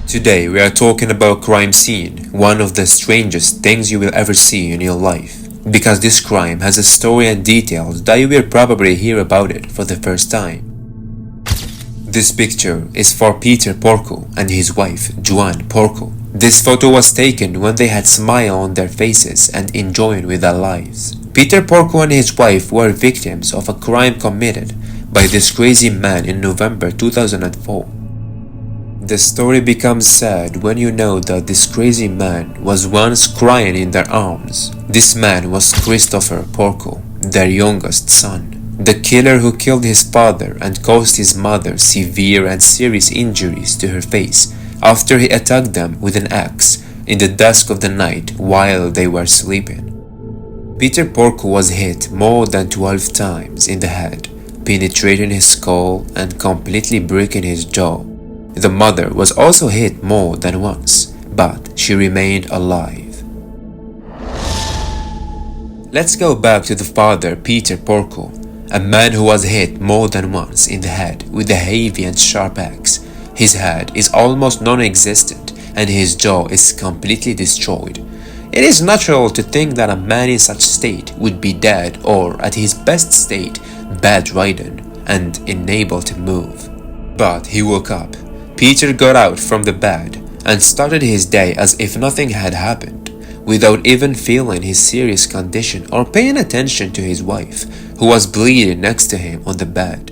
Today we are talking about crime scene, one of the strangest things you will ever see in your life. Because this crime has a story and details that you will probably hear about it for the first time. This picture is for Peter Porco and his wife, Joan Porco. This photo was taken when they had smile on their faces and enjoying with their lives. Peter Porco and his wife were victims of a crime committed by this crazy man in November 2004. The story becomes sad when you know that this crazy man was once crying in their arms. This man was Christopher Porco, their youngest son, the killer who killed his father and caused his mother severe and serious injuries to her face after he attacked them with an axe in the dusk of the night while they were sleeping. Peter Porco was hit more than 12 times in the head, penetrating his skull and completely breaking his jaw. The mother was also hit more than once, but she remained alive. Let's go back to the father, Peter Porco, a man who was hit more than once in the head with a heavy and sharp axe. His head is almost non-existent and his jaw is completely destroyed. It is natural to think that a man in such state would be dead or, at his best state, bedridden and unable to move. But he woke up. Peter got out from the bed and started his day as if nothing had happened, without even feeling his serious condition or paying attention to his wife, who was bleeding next to him on the bed.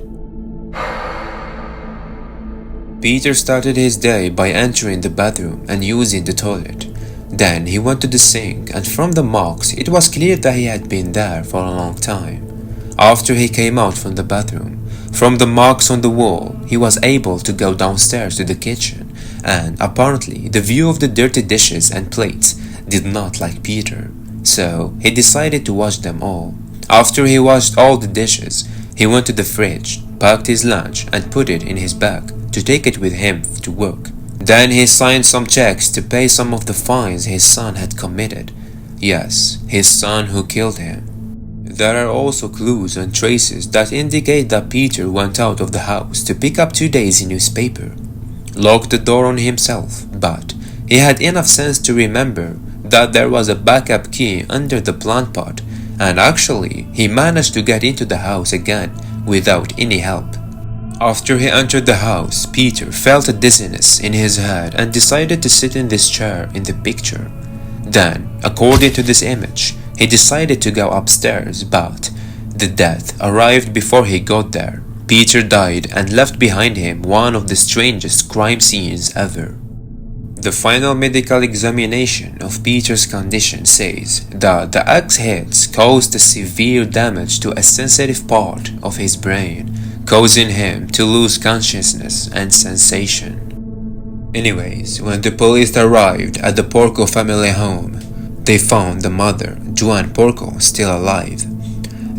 Peter started his day by entering the bathroom and using the toilet. Then he went to the sink, and from the marks it was clear that he had been there for a long time. After he came out from the bathroom, from the marks on the wall, he was able to go downstairs to the kitchen, and apparently the view of the dirty dishes and plates did not like Peter, so he decided to wash them all. After he washed all the dishes, he went to the fridge, packed his lunch and put it in his bag to take it with him to work. Then he signed some checks to pay some of the fines his son had committed. Yes, his son who killed him. There are also clues and traces that indicate that Peter went out of the house to pick up today's newspaper, locked the door on himself, but he had enough sense to remember that there was a backup key under the plant pot, and actually he managed to get into the house again without any help. After he entered the house, Peter felt a dizziness in his head and decided to sit in this chair in the picture. Then, according to this image, he decided to go upstairs, but the death arrived before he got there. Peter died and left behind him one of the strangest crime scenes ever. The final medical examination of Peter's condition says that the axe hits caused a severe damage to a sensitive part of his brain, causing him to lose consciousness and sensation. Anyways, when the police arrived at the Porco family home, they found the mother, Joan Porco, still alive.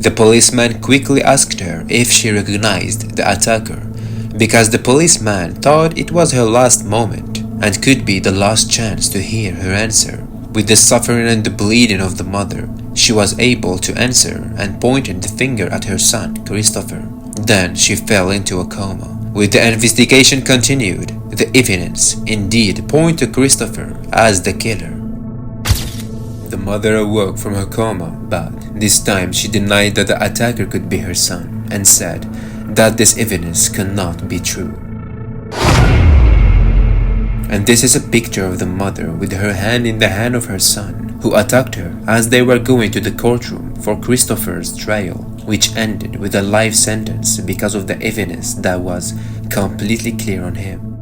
The policeman quickly asked her if she recognized the attacker, because the policeman thought it was her last moment and could be the last chance to hear her answer. With the suffering and the bleeding of the mother, she was able to answer and pointed the finger at her son, Christopher. Then she fell into a coma. With the investigation continued, the evidence indeed pointed to Christopher as the killer. The mother awoke from her coma, but this time she denied that the attacker could be her son and said that this evidence cannot be true. And this is a picture of the mother with her hand in the hand of her son, who attacked her as they were going to the courtroom for Christopher's trial, which ended with a life sentence because of the evidence that was completely clear on him.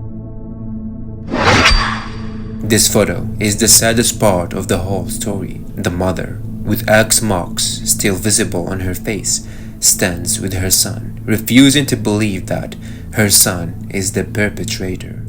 This photo is the saddest part of the whole story. The mother, with axe marks still visible on her face, stands with her son, refusing to believe that her son is the perpetrator.